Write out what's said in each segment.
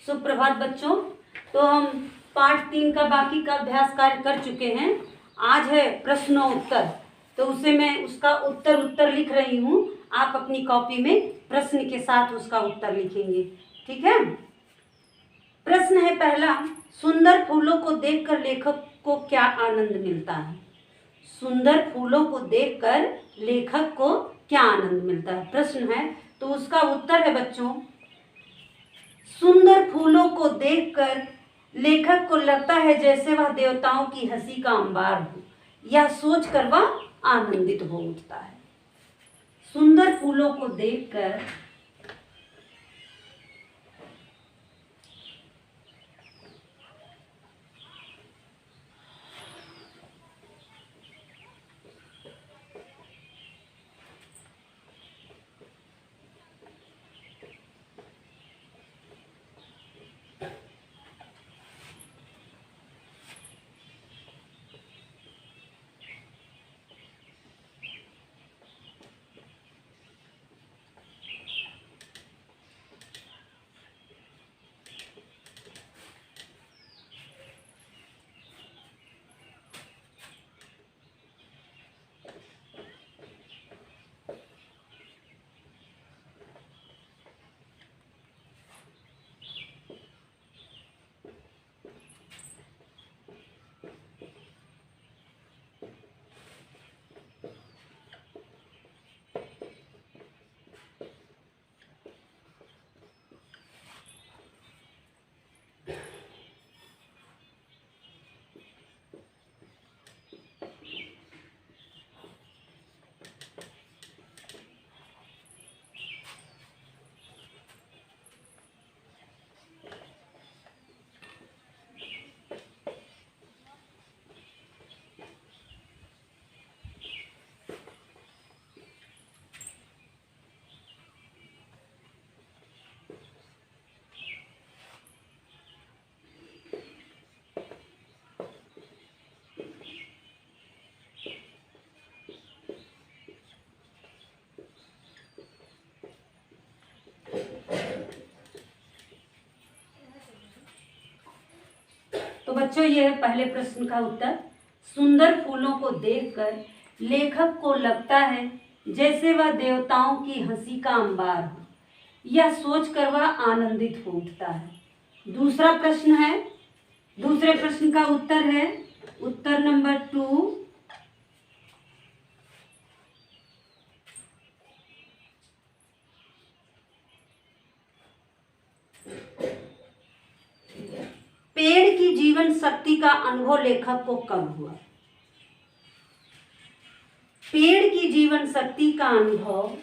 सुप्रभात बच्चों। तो हम पाठ 3 का बाकी का अभ्यास कार्य कर चुके हैं। आज है प्रश्नोत्तर, तो उसे मैं उसका उत्तर लिख रही हूँ। आप अपनी कॉपी में प्रश्न के साथ उसका उत्तर लिखेंगे, ठीक है। प्रश्न है पहला, सुंदर फूलों को देखकर लेखक को क्या आनंद मिलता है। सुंदर फूलों को देखकर लेखक को क्या आनंद मिलता है, प्रश्न है। तो उसका उत्तर है बच्चों, सुंदर फूलों को देखकर लेखक को लगता है जैसे वह देवताओं की हंसी का अंबार हो। यह सोचकर वह आनंदित हो उठता है। सुंदर फूलों को देखकर तो बच्चों ये है पहले प्रश्न का उत्तर। सुंदर फूलों को देखकर लेखक को लगता है जैसे वह देवताओं की हंसी का अंबार हो। यह सोचकर वह आनंदित हो उठता है। दूसरा प्रश्न है, दूसरे प्रश्न का उत्तर है उत्तर नंबर 2। पेड़ की जीवन शक्ति का अनुभव लेखक को कब हुआ। पेड़ की जीवन शक्ति का अनुभव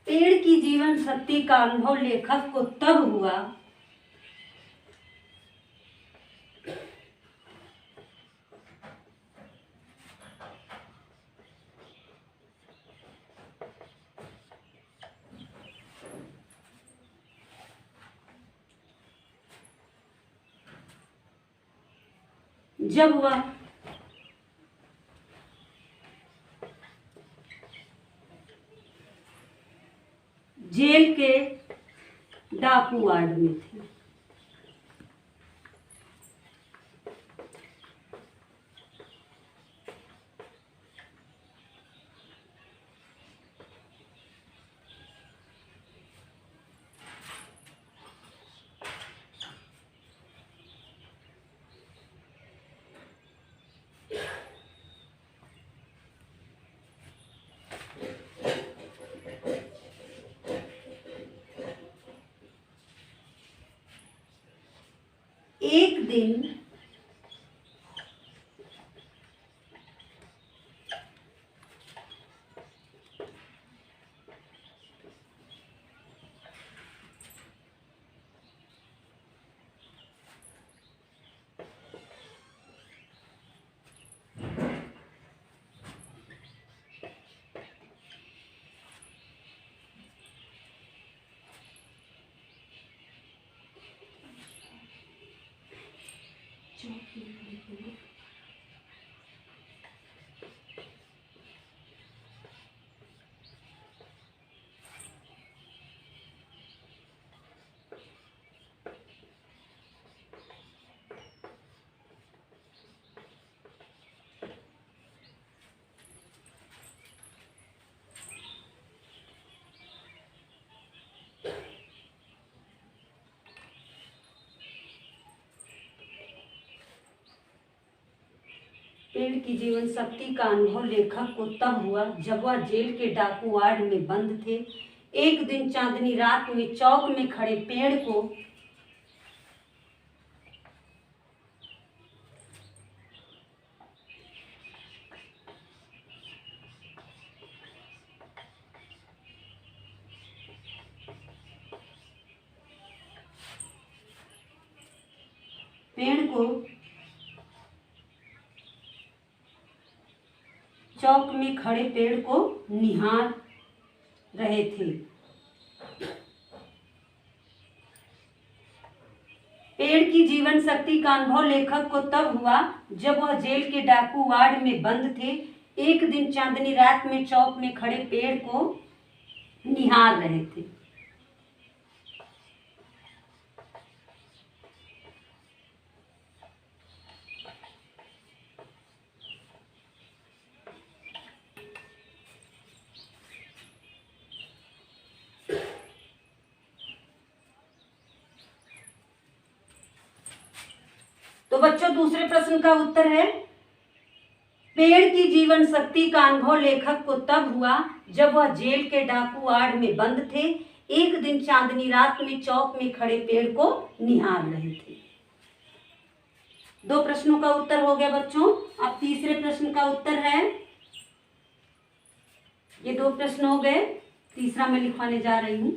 पेड़ की जीवन शक्ति का अनुभव लेखक को तब हुआ जब वह जेल के डाकू वार्ड में थे। एक दिन पेड़ की जीवन शक्ति का अनुभव लेखक को तब हुआ जब वह जेल के डाकू वार्ड में बंद थे। एक दिन चांदनी रात में चौक में खड़े पेड़ को चौक में खड़े पेड़ को निहार रहे थे। पेड़ की जीवन शक्ति का अनुभव लेखक को तब हुआ जब वह जेल के डाकू वार्ड में बंद थे। एक दिन चांदनी रात में चौक में खड़े पेड़ को निहार रहे थे। तो बच्चों दूसरे प्रश्न का उत्तर है, पेड़ की जीवन शक्ति का अनुभव लेखक को तब हुआ जब वह जेल के डाकू वार्ड में बंद थे। एक दिन चांदनी रात में चौक में खड़े पेड़ को निहार रहे थे। दो प्रश्नों का उत्तर हो गया बच्चों। अब तीसरे प्रश्न का उत्तर है, ये दो प्रश्न हो गए, तीसरा मैं लिखवाने जा रही हूं।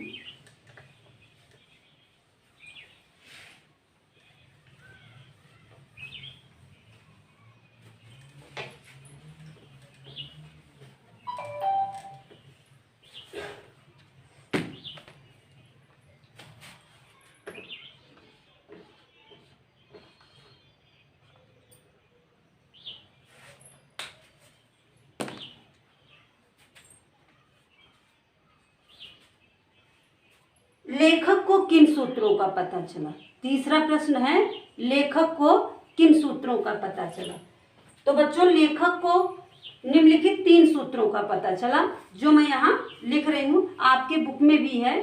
लेखक को किन सूत्रों का पता चला। तीसरा प्रश्न है, लेखक को किन सूत्रों का पता चला। तो बच्चों लेखक को निम्नलिखित 3 सूत्रों का पता चला, जो मैं यहाँ लिख रही हूँ, आपके बुक में भी है।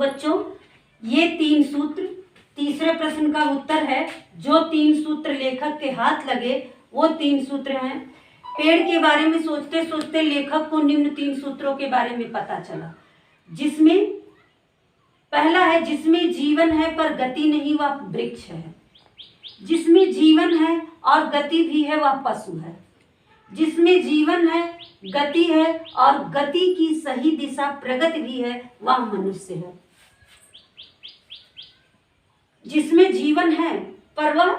बच्चों ये 3 सूत्र तीसरे प्रश्न का उत्तर है। जो 3 सूत्र लेखक के हाथ लगे वो 3 सूत्र हैं। पेड़ के बारे में सोचते सोचते लेखक को निम्न 3 सूत्रों के बारे में पता चला, जिसमें पहला है जिसमें जीवन है पर गति नहीं वह वृक्ष है। जिसमें जीवन है और गति भी है वह पशु है। जिसमें जीवन है, गति है और गति की सही दिशा प्रगति भी है वह मनुष्य है। जिसमें जीवन है पर वह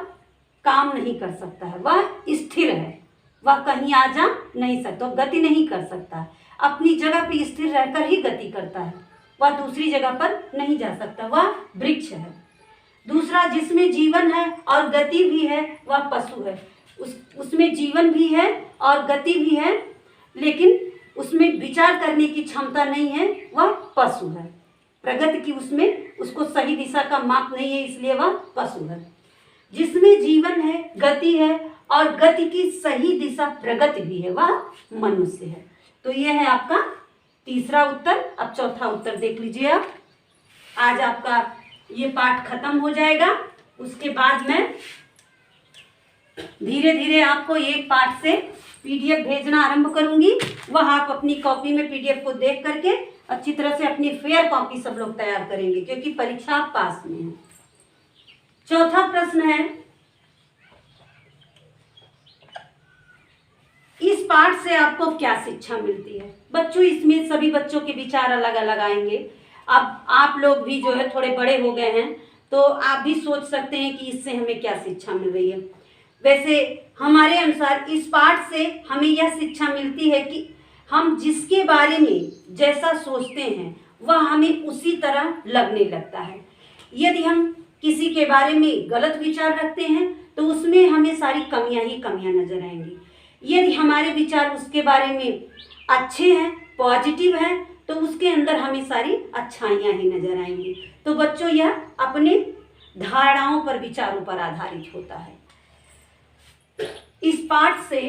काम नहीं कर सकता है, वह स्थिर है, वह कहीं आ जा नहीं सकता, गति नहीं कर सकता, अपनी जगह पर स्थिर रहकर ही गति करता है, वह दूसरी जगह पर नहीं जा सकता, वह वृक्ष है। दूसरा जिसमें जीवन है और गति भी है वह पशु है। उसमें जीवन भी है और गति भी है, लेकिन उसमें विचार करने की क्षमता नहीं है, वह पशु है। प्रगति की उसमें उसको सही दिशा का माप नहीं है, इसलिए वह पशु है। जिसमें जीवन है, गति है और गति की सही दिशा प्रगति भी है वह मनुष्य है। तो यह है आपका तीसरा उत्तर। अब चौथा उत्तर देख लीजिए आप। आज आपका ये पाठ खत्म हो जाएगा। उसके बाद मैं धीरे धीरे आपको एक पाठ से पीडीएफ भेजना आरंभ करूंगी। वह आप अपनी कॉपी में पीडीएफ को देख करके अच्छी तरह से अपनी फेयर कॉपी सब लोग तैयार करेंगे, क्योंकि परीक्षा आप पास में है। चौथा प्रश्न है, इस पाठ से आपको क्या शिक्षा मिलती है? बच्चों इसमें सभी बच्चों के विचार अलग अलग आएंगे। अब आप लोग भी जो है थोड़े बड़े हो गए हैं, तो आप भी सोच सकते हैं कि इससे हमें क्या शिक्षा मिल रही है। वैसे हमारे अनुसार इस पाठ से हमें यह शिक्षा मिलती है कि हम जिसके बारे में जैसा सोचते हैं वह हमें उसी तरह लगने लगता है। यदि हम किसी के बारे में गलत विचार रखते हैं तो उसमें हमें सारी कमियां ही कमियां नजर आएंगी। यदि हमारे विचार उसके बारे में अच्छे हैं, पॉजिटिव हैं, तो उसके अंदर हमें सारी अच्छाइयां ही नजर आएंगी। तो बच्चों यह अपने धारणाओं पर, विचारों पर आधारित होता है। इस पाठ से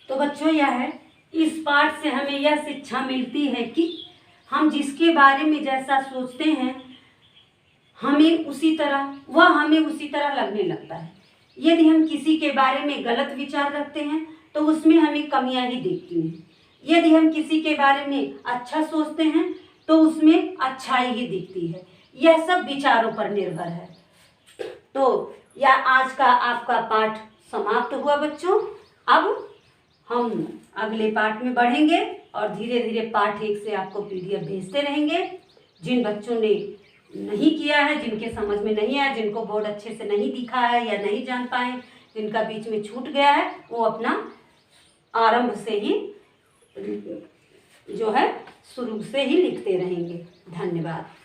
तो बच्चों यह है, इस पाठ से हमें यह शिक्षा मिलती है कि हम जिसके बारे में जैसा सोचते हैं हमें उसी तरह लगने लगता है। यदि हम किसी के बारे में गलत विचार रखते हैं तो उसमें हमें कमियां ही दिखती हैं। यदि हम किसी के बारे में अच्छा सोचते हैं तो उसमें अच्छाई ही दिखती है। यह सब विचारों पर निर्भर है। तो यह आज का आपका पाठ समाप्त हुआ बच्चों। अब हम अगले पाठ में बढ़ेंगे और धीरे धीरे पाठ 1 से आपको PDF भेजते रहेंगे। जिन बच्चों ने नहीं किया है, जिनके समझ में नहीं आया, जिनको बोर्ड अच्छे से नहीं दिखा है या नहीं जान पाए, जिनका बीच में छूट गया है, वो अपना आरंभ से ही जो है शुरू से ही लिखते रहेंगे। धन्यवाद।